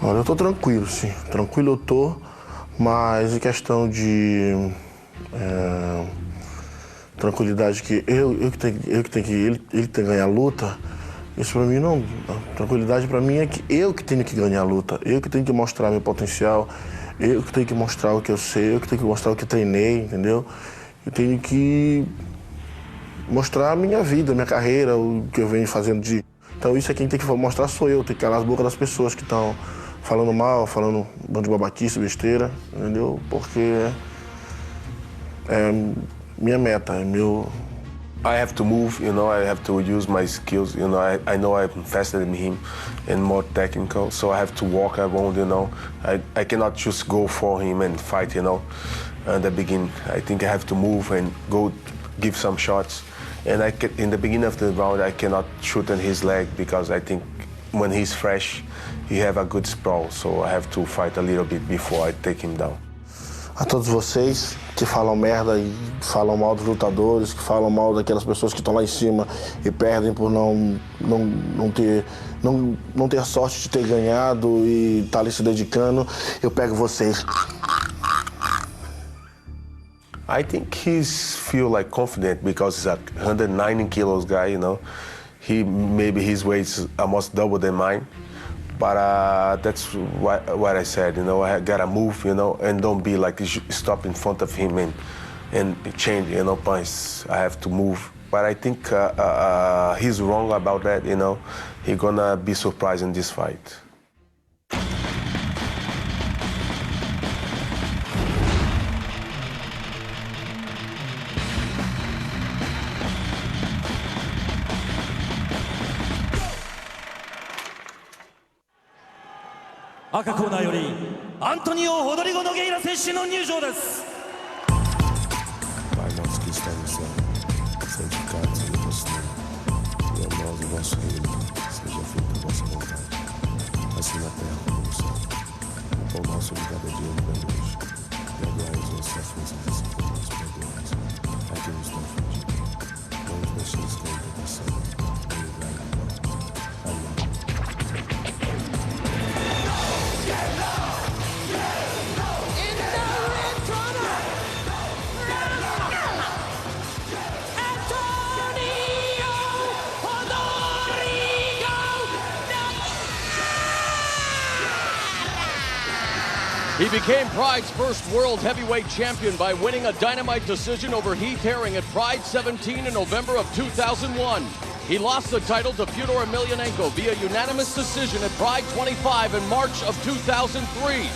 Olha, eu tô tranquilo, sim. Tranquilo eu tô, mas em questão de tranquilidade que ele tem que ganhar a luta, isso pra mim não. Tranquilidade pra mim é que eu que tenho que ganhar a luta, eu que tenho que mostrar meu potencial, eu que tenho que mostrar o que eu sei, eu que tenho que mostrar o que treinei, entendeu? Eu tenho que mostrar a minha vida, a minha carreira, o que eu venho fazendo de... Então isso é quem tem que mostrar sou eu, tem que calar as bocas das pessoas que estão falando mal, falando um bando de babaquice, besteira, entendeu? Porque é minha meta, é meu... I have to move, I have to use my skills, I know I'm faster than him and more technical, so I have to walk around, I cannot just go for him and fight, at the beginning. I think I have to move and go give some shots. And in the beginning of the round, I cannot shoot on his leg because I think when he's fresh, he have a good sprawl, so I have to fight a little bit before I take him down. A todos vocês que falam merda e falam mal dos lutadores, que falam mal daquelas pessoas que estão lá em cima e perdem por não ter sorte de ter ganhado e estar ali se dedicando, eu pego vocês. I think he's feel like confident because he's a 190 kilos guy, Maybe his weight is almost double than mine. But that's what I said, I gotta move, and don't be like stop in front of him and change, points. I have to move. But I think he's wrong about that, He's gonna be surprised in this fight. Aka corner よりアントニオ・ロドリゴ・ノゲイラ選手の入場です。He became Pride's first world heavyweight champion by winning a dynamite decision over Heath Herring at Pride 17 in November of 2001. He lost the title to Fyodor Emelianenko via unanimous decision at Pride 25 in March of 2003.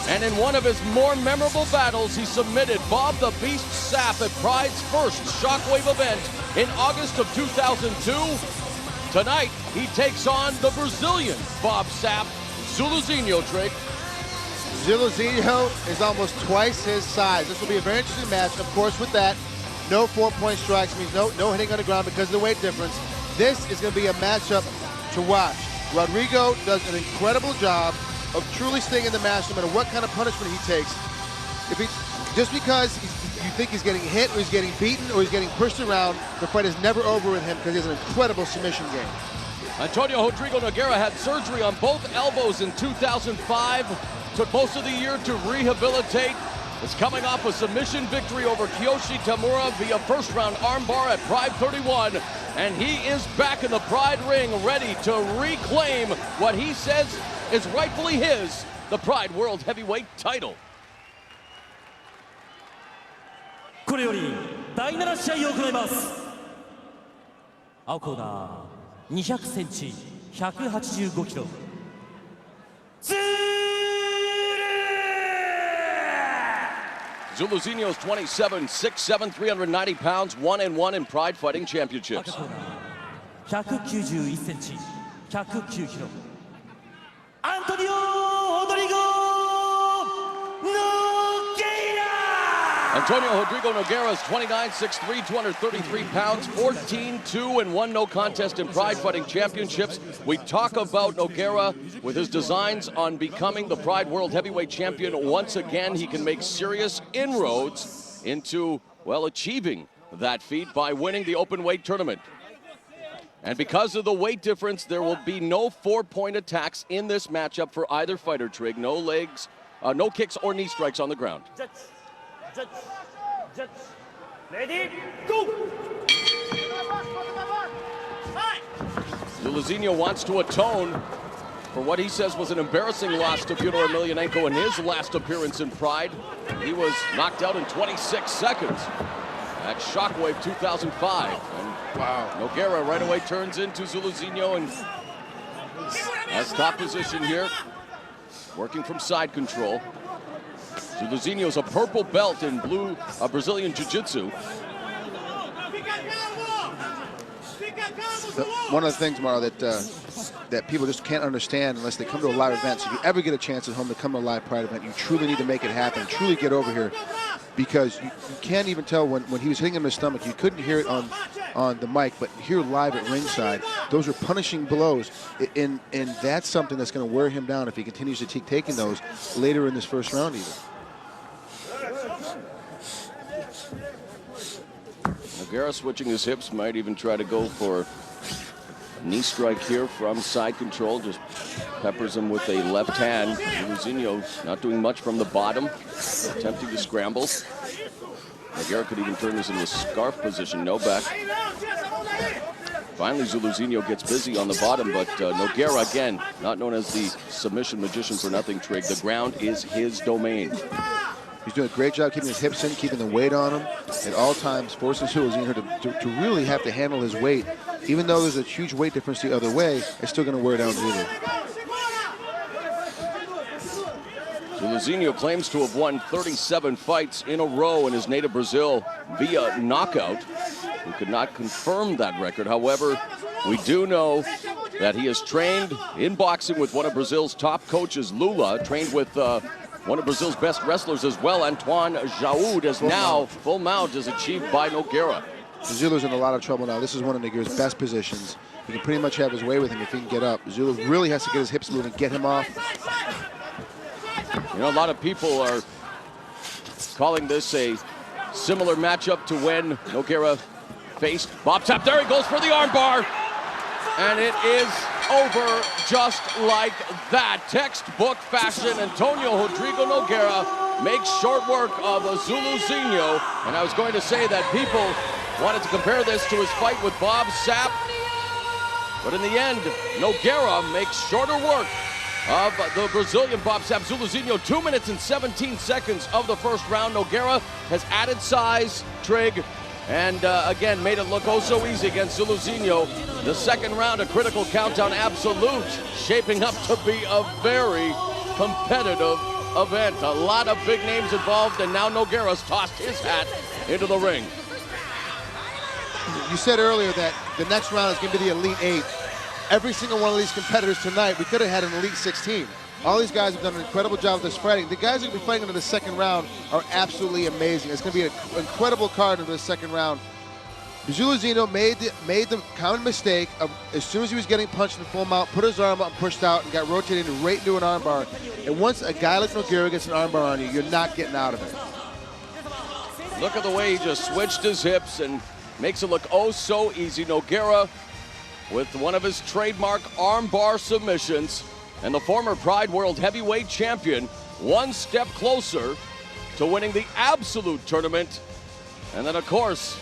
And in one of his more memorable battles, he submitted Bob the Beast Sapp at Pride's first Shockwave event in August of 2002. Tonight, he takes on the Brazilian Bob Sapp, Zuluzinho, Drake. Zuluzinho is almost twice his size. This will be a very interesting match. Of course, with that, no 4-point strikes means no hitting on the ground because of the weight difference. This is going to be a matchup to watch. Rodrigo does an incredible job of truly staying in the match no matter what kind of punishment he takes. Just because you think he's getting hit or he's getting beaten or he's getting pushed around, the fight is never over with him because he has an incredible submission game. Antonio Rodrigo Nogueira had surgery on both elbows in 2005. Took most of the year to rehabilitate. Is coming off a submission victory over Kiyoshi Tamura via first-round armbar at Pride 31. And he is back in the Pride ring, ready to reclaim what he says is rightfully his, the Pride World Heavyweight title. これより第7試合を行います。青コーナー200センチ185キロ。Zuluzinho's 27, 6'7", 390 pounds, 1-1 in Pride Fighting Championships. 191センチ109キロ。アントニオ・ロドリゴ・ノゲイラ。 Antonio Rodrigo Nogueira is 29, 6'3", 233 pounds, 14-2-1 no contest in Pride Fighting Championships. We talk about Nogueira with his designs on becoming the Pride World Heavyweight Champion. Once again, he can make serious inroads into, well, achieving that feat by winning the open weight tournament. And because of the weight difference, there will be no 4-point attacks in this matchup for either fighter, Trig. No legs, no kicks or knee strikes on the ground. Ready, go! Zuluzinho wants to atone for what he says was an embarrassing loss to Fyodor Emelianenko in his last appearance in Pride. He was knocked out in 26 seconds at Shockwave 2005. And wow, Nogueira right away turns into Zuluzinho and has top position here, working from side control. Zuluzinho's a purple belt in blue Brazilian Jiu-Jitsu. One of the things, Maro, that people just can't understand unless they come to a live event. So if you ever get a chance at home to come to a live Pride event, you truly need to make it happen. Truly get over here, because you can't even tell when he was hitting him in the stomach. You couldn't hear it on the mic, but here live at ringside, those are punishing blows, and that's something that's going to wear him down if he continues to keep taking those later in this first round even. Nogueira switching his hips, might even try to go for a knee strike here from side control. Just peppers him with a left hand. Zuluzinho not doing much from the bottom, attempting to scramble. Nogueira could even turn this into a scarf position. No back. Finally, Zuluzinho gets busy on the bottom, but Nogueira, again, not known as the submission magician for nothing, Trig. The ground is his domain. He's doing a great job keeping his hips in, keeping the weight on him at all times, forcing Zuluzinho to really have to handle his weight. Even though there's a huge weight difference the other way, it's still going to wear down Zulu. Zuluzinho claims to have won 37 fights in a row in his native Brazil via knockout. We could not confirm that record. However, we do know that he has trained in boxing with one of Brazil's top coaches, Lula, trained with one of Brazil's best wrestlers as well, Antoine Jaud, as now full mount is achieved by Nogueira. Zulu's in a lot of trouble now. This is one of Nogueira's best positions. He can pretty much have his way with him if he can get up. Zulu really has to get his hips moving, get him off. You know, a lot of people are calling this a similar matchup to when Nogueira faced Bob Sapp. There he goes for the armbar. And it is over just like that. Textbook fashion. Antonio Rodrigo Nogueira makes short work of Zuluzinho. And I was going to say that people wanted to compare this to his fight with Bob Sapp. But in the end, Nogueira makes shorter work of the Brazilian Bob Sapp. Zuluzinho, 2 minutes and 17 seconds of the first round. Nogueira has added size, Trig, and again made it look oh so easy against Zuluzinho. The second round, a critical countdown absolute, shaping up to be a very competitive event. A lot of big names involved, and now Nogueira's tossed his hat into the ring. You said earlier that the next round is going to be the Elite Eight. Every single one of these competitors tonight, we could have had an Elite 16. All these guys have done an incredible job of this fighting. The guys that will be fighting into the second round are absolutely amazing. It's going to be an incredible card into the second round. Zuluzinho made the common mistake of, as soon as he was getting punched in full mount, put his arm up and pushed out and got rotated right into an armbar. And once a guy like Nogueira gets an armbar on you, you're not getting out of it. Look at the way he just switched his hips and makes it look oh so easy. Nogueira with one of his trademark armbar submissions, and the former Pride World Heavyweight Champion one step closer to winning the Absolute Tournament. And then, of course,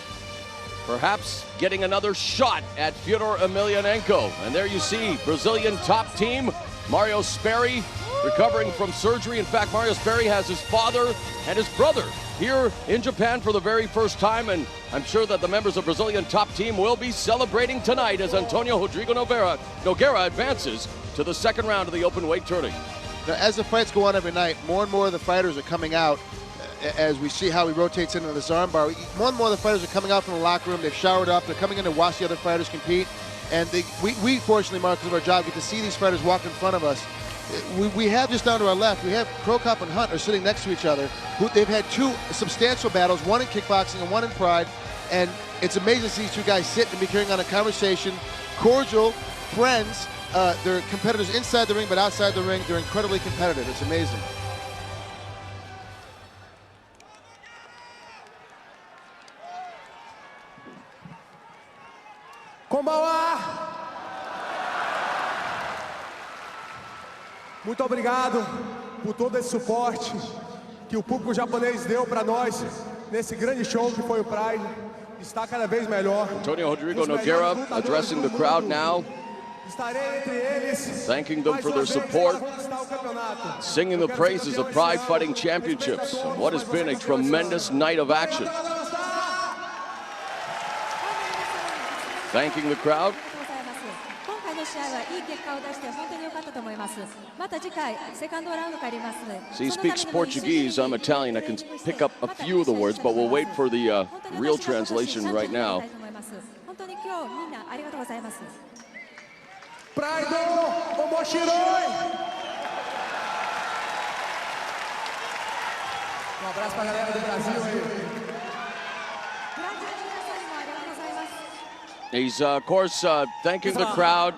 perhaps getting another shot at Fyodor Emelianenko. And there you see Brazilian top team, Mario Sperry recovering from surgery. In fact, Mario Sperry has his father and his brother here in Japan for the very first time, and I'm sure that the members of Brazilian top team will be celebrating tonight as Antonio Rodrigo Nogueira advances to the second round of the open weight tourney. Now, as the fights go on every night, more and more of the fighters are coming out as we see how he rotates into this armbar. More and more of the fighters are coming out from the locker room. They've showered up. They're coming in to watch the other fighters compete. And we fortunately, Mark, because of our job, get to see these fighters walk in front of us. We have just down to our left, we have Krokop and Hunt are sitting next to each other. They've had two substantial battles, one in kickboxing and one in Pride. And it's amazing to see these two guys sit and be carrying on a conversation. Cordial, friends. They're competitors inside the ring, but outside the ring, they're incredibly competitive. It's amazing. Konbanwa. Muito obrigado por todo esse suporte que o público japonês deu para nós nesse grande show que foi o Pride. Está cada vez melhor. Antonio Rodrigo Nogueira addressing the crowd now, thanking them for their support, singing the praises of Pride Fighting Championships, what has been a tremendous night of action. Thanking the crowd. So he speaks Portuguese, I'm Italian, I can pick up a few of the words, but we'll wait for the real translation right now. Pride Omoshiroi! Abraço pra galera do Brasil aí. He's, of course, thanking the crowd,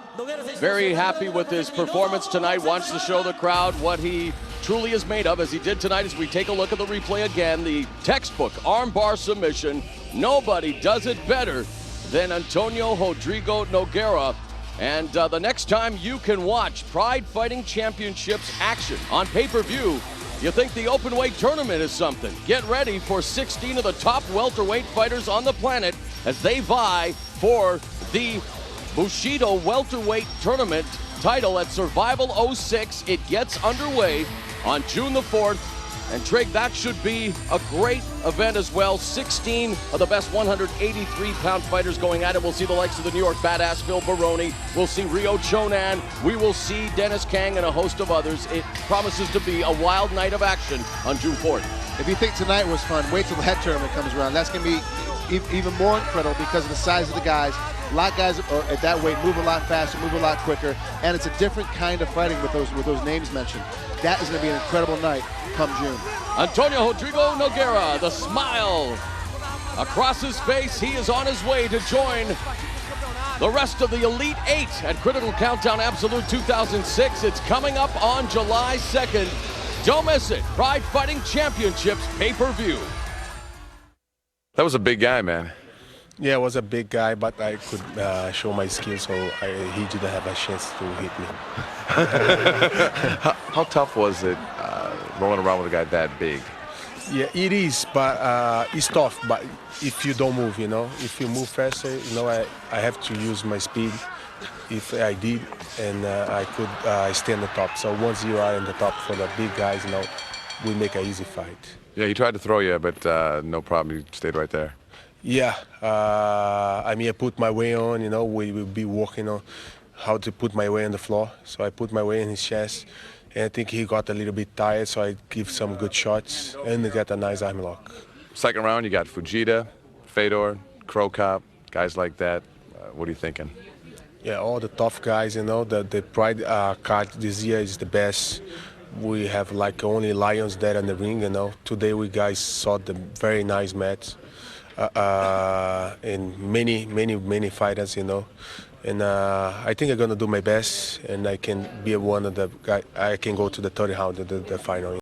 very happy with his performance tonight, wants to show the crowd what he truly is made of, as he did tonight as we take a look at the replay again, the textbook armbar submission. Nobody does it better than Antonio Rodrigo Nogueira. And the next time you can watch Pride Fighting Championships action on pay-per-view, you think the open weight tournament is something. Get ready for 16 of the top welterweight fighters on the planet as they vie for the Bushido welterweight tournament title at Survival 06. It gets underway on June the 4th. And Trig, that should be a great event as well. 16 of the best 183-pound fighters going at it. We'll see the likes of the New York Badass Phil Baroni. We'll see Rio Chonan. We will see Dennis Kang and a host of others. It promises to be a wild night of action on June 4th. If you think tonight was fun, wait till the head tournament comes around. That's going to be even more incredible because of the size of the guys. A lot of guys at that weight move a lot faster, move a lot quicker, and it's a different kind of fighting with those names mentioned. That is going to be an incredible night come June. Antonio Rodrigo Nogueira, the smile across his face. He is on his way to join the rest of the Elite Eight at Critical Countdown Absolute 2006. It's coming up on July 2nd. Don't miss it. Pride Fighting Championships pay-per-view. That was a big guy, man. Yeah, I was a big guy, but I could show my skills, so he didn't have a chance to hit me. How tough was it rolling around with a guy that big? Yeah, it is, but it's tough. But if you don't move, if you move faster, I have to use my speed. If I did, and I could stay on the top. So once you are on the top for the big guys, we make an easy fight. Yeah, he tried to throw you, but no problem. You stayed right there. Yeah, I put my weight on, we will be working on how to put my weight on the floor. So I put my weight in his chest, and I think he got a little bit tired, so I give some good shots, and they got a nice arm lock. Second round, you got Fujita, Fedor, Crow Cop, guys like that. What are you thinking? Yeah, all the tough guys, the Pride card this year is the best. We have like only lions there in the ring, Today we guys saw the very nice match. And many fighters, and I think I'm gonna do my best, and I can be one of the guys. I can go to the third round, the final,